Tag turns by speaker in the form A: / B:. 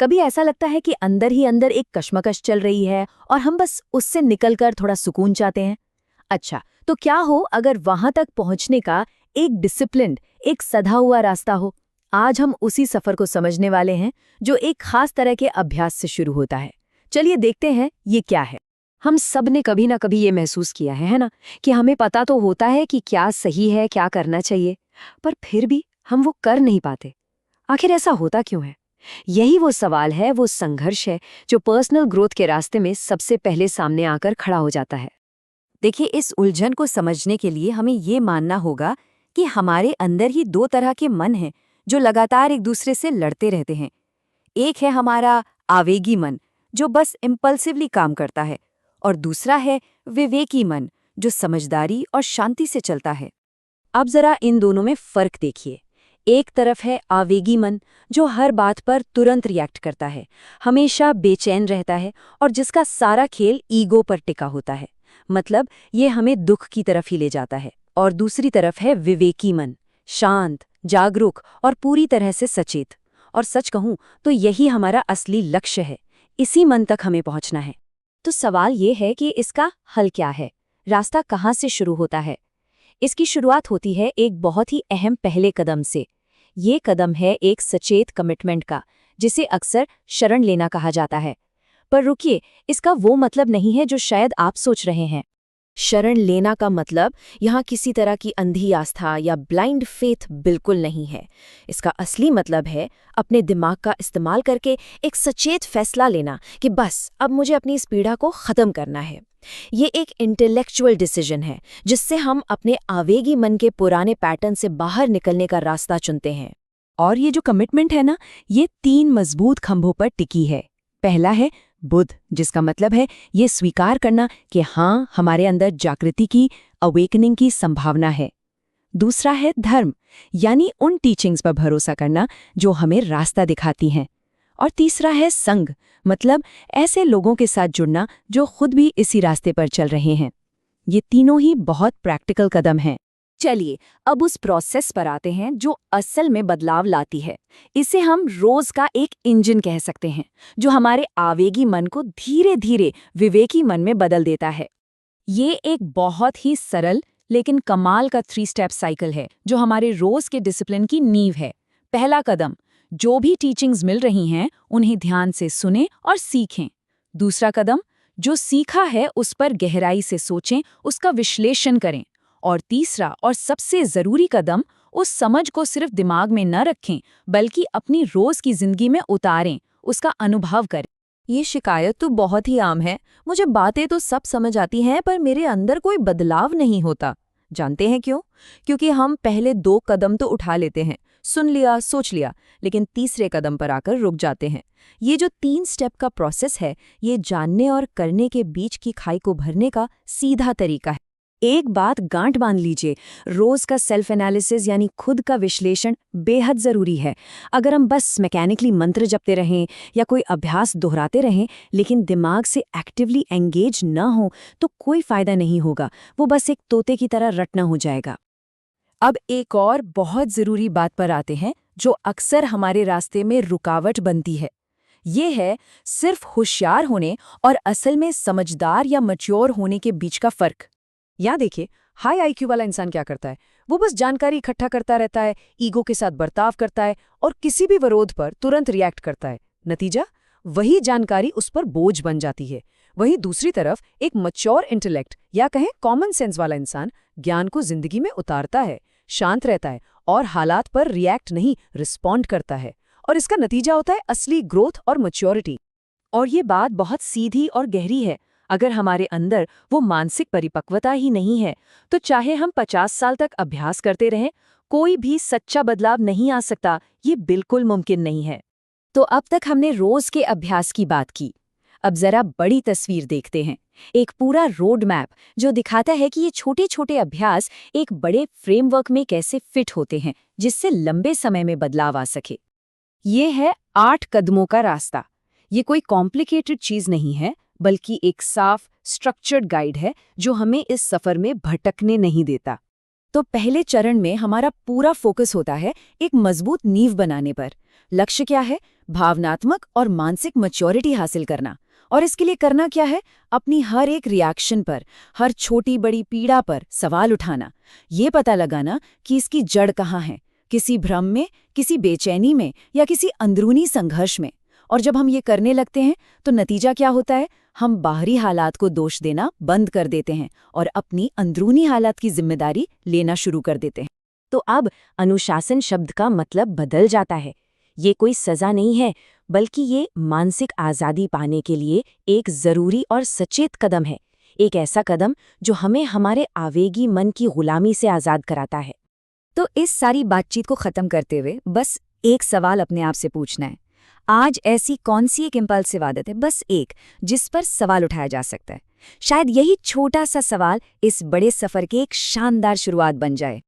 A: कभी ऐसा लगता है कि अंदर ही अंदर एक कश्मकश चल रही है और हम बस उससे निकलकर थोड़ा सुकून चाहते हैं। अच्छा, तो क्या हो अगर वहां तक पहुंचने का एक डिसिप्लिन्ड, एक सधा हुआ रास्ता हो। आज हम उसी सफर को समझने वाले हैं, जो एक खास तरह के अभ्यास से शुरू होता है। चलिए देखते हैं ये क्या है।
B: हम सब ने कभी ना कभी ये महसूस किया है ना, कि हमें पता तो होता है कि क्या सही है, क्या करना चाहिए, पर फिर भी हम वो कर नहीं पाते। आखिर ऐसा होता क्यों है? यही वो सवाल है, वो संघर्ष है जो पर्सनल ग्रोथ के रास्ते में सबसे पहले सामने आकर खड़ा हो जाता है। देखिए, इस उलझन को समझने के लिए हमें ये मानना होगा कि हमारे अंदर ही दो तरह के मन हैं जो लगातार एक दूसरे से लड़ते रहते हैं। एक है हमारा आवेगी मन, जो बस इम्पल्सिवली काम करता है, और दूसरा है विवेकी मन, जो समझदारी और शांति से चलता है। अब जरा इन दोनों में फर्क देखिए। एक तरफ है आवेगी मन, जो हर बात पर तुरंत रिएक्ट करता है, हमेशा बेचैन रहता है और जिसका सारा खेल ईगो पर टिका होता है, मतलब ये हमें दुख की तरफ ही ले जाता है। और दूसरी तरफ है विवेकी मन, शांत, जागरूक और पूरी तरह से सचेत। और सच कहूं तो यही हमारा असली लक्ष्य है, इसी मन तक हमें पहुंचना है। तो सवाल ये है कि इसका हल क्या है, रास्ता कहाँ से शुरू होता है? इसकी शुरुआत होती है एक बहुत ही अहम पहले कदम से। ये कदम है एक सचेत कमिटमेंट का, जिसे अक्सर शरण लेना कहा जाता है। पर रुकिए, इसका वो मतलब नहीं है जो शायद आप सोच रहे हैं।
A: शरण लेना का मतलब यहाँ किसी तरह की अंधी आस्था या ब्लाइंड फेथ बिल्कुल नहीं है। इसका असली मतलब है अपने दिमाग का इस्तेमाल करके एक सचेत फैसला लेना कि बस अब मुझे अपनी इस पीड़ा को ख़त्म करना है। ये एक इंटेलेक्चुअल डिसीजन है, जिससे हम अपने आवेगी मन के पुराने पैटर्न से बाहर निकलने का रास्ता चुनते हैं।
B: और ये जो कमिटमेंट है ना, ये 3 मजबूत खंभों पर टिकी है। पहला है बुद्ध, जिसका मतलब है ये स्वीकार करना कि हाँ, हमारे अंदर जागृति की, अवेकनिंग की संभावना है। दूसरा है धर्म, यानी उन टीचिंग्स पर भरोसा करना जो हमें रास्ता दिखाती हैं। और तीसरा है संग, मतलब ऐसे लोगों के साथ जुड़ना जो खुद भी इसी रास्ते पर चल रहे हैं। ये तीनों ही बहुत प्रैक्टिकल कदम हैं। चलिए अब उस प्रोसेस पर आते हैं जो असल में बदलाव लाती है। इसे हम रोज का एक इंजन कह सकते हैं, जो हमारे आवेगी मन को धीरे धीरे विवेकी मन में बदल देता है। ये एक बहुत ही सरल लेकिन कमाल का 3 स्टेप साइकिल है, जो हमारे रोज के डिसिप्लिन की नींव है। पहला कदम, जो भी टीचिंग्स मिल रही हैं उन्हें ध्यान से सुनें और सीखें। दूसरा कदम, जो सीखा है उस पर गहराई से सोचें, उसका विश्लेषण करें। और तीसरा और सबसे जरूरी कदम, उस समझ को सिर्फ दिमाग में न रखें बल्कि अपनी रोज की जिंदगी में उतारें, उसका अनुभव करें।
A: ये शिकायत तो बहुत ही आम है। मुझे बातें तो सब समझ आती हैं, पर मेरे अंदर कोई बदलाव नहीं होता। जानते हैं क्यों? क्योंकि हम पहले 2 कदम तो उठा लेते हैं, सुन लिया, सोच लिया, लेकिन तीसरे कदम पर आकर रुक जाते हैं। ये जो 3 स्टेप का प्रोसेस है, ये जानने और करने के बीच की खाई को भरने का सीधा तरीका है। एक बात गांठ बांध लीजिए, रोज का सेल्फ एनालिसिस यानी खुद का विश्लेषण बेहद जरूरी है। अगर हम बस मैकेनिकली मंत्र जपते रहें या कोई अभ्यास दोहराते रहें लेकिन दिमाग से एक्टिवली एंगेज न हो, तो कोई फायदा नहीं होगा। वो बस एक तोते की तरह रटना हो जाएगा। अब एक और बहुत जरूरी बात पर आते हैं, जो अक्सर हमारे रास्ते में रुकावट बनती है। ये है सिर्फ होशियार होने और असल में समझदार या मैच्योर होने के बीच का फर्क। या देखिए, हाई आईक्यू वाला इंसान क्या करता है? वो बस जानकारी इकट्ठा करता रहता है, ईगो के साथ बर्ताव करता है और किसी भी विरोध पर तुरंत रिएक्ट करता है। नतीजा, वही जानकारी उस पर बोझ बन जाती है। वहीं दूसरी तरफ एक मैच्योर इंटेलेक्ट या कहें कॉमन सेंस वाला इंसान ज्ञान को जिंदगी में उतारता है, शांत रहता है और हालात पर रिएक्ट नहीं, रिस्पॉन्ड करता है। और इसका नतीजा होता है असली ग्रोथ और मैच्योरिटी। और ये बात बहुत सीधी और गहरी है। अगर हमारे अंदर वो मानसिक परिपक्वता ही नहीं है, तो चाहे हम 50 साल तक अभ्यास करते रहें, कोई भी सच्चा बदलाव नहीं आ सकता। ये बिल्कुल मुमकिन नहीं है। तो अब तक हमने रोज के अभ्यास की बात की। अब जरा बड़ी तस्वीर देखते हैं, एक पूरा रोड मैप जो दिखाता है कि ये छोटे छोटे अभ्यास एक बड़े फ्रेमवर्क में कैसे फिट होते हैं, जिससे लंबे समय में बदलाव आ सके। ये है 8 कदमों का रास्ता। ये कोई कॉम्प्लिकेटेड चीज नहीं है, बल्कि एक साफ स्ट्रक्चर्ड गाइड है जो हमें इस सफर में भटकने नहीं देता। तो पहले चरण में हमारा पूरा फोकस होता है एक मजबूत नींव बनाने पर। लक्ष्य क्या है? भावनात्मक और मानसिक मैच्योरिटी हासिल करना। और इसके लिए करना क्या है? अपनी हर एक रिएक्शन पर, हर छोटी बड़ी पीड़ा पर सवाल उठाना। ये पता लगाना कि इसकी जड़ कहाँ है, किसी भ्रम में, किसी बेचैनी में या किसी अंदरूनी संघर्ष में। और जब हम ये करने लगते हैं तो नतीजा क्या होता है? हम बाहरी हालात को दोष देना बंद कर देते हैं और अपनी अंदरूनी हालात की जिम्मेदारी लेना शुरू कर देते हैं।
B: तो अब अनुशासन शब्द का मतलब बदल जाता है। ये कोई सजा नहीं है, बल्कि ये मानसिक आज़ादी पाने के लिए एक ज़रूरी और सचेत कदम है। एक ऐसा कदम जो हमें हमारे आवेगी मन की गुलामी से आज़ाद कराता है।
A: तो इस सारी बातचीत को ख़त्म करते हुए बस एक सवाल अपने आप से पूछना है। आज ऐसी कौन सी एक इम्पल्सिव आदत है, बस एक, जिस पर सवाल उठाया जा सकता है? शायद यही छोटा सा सवाल इस बड़े सफ़र की एक शानदार शुरुआत बन जाए।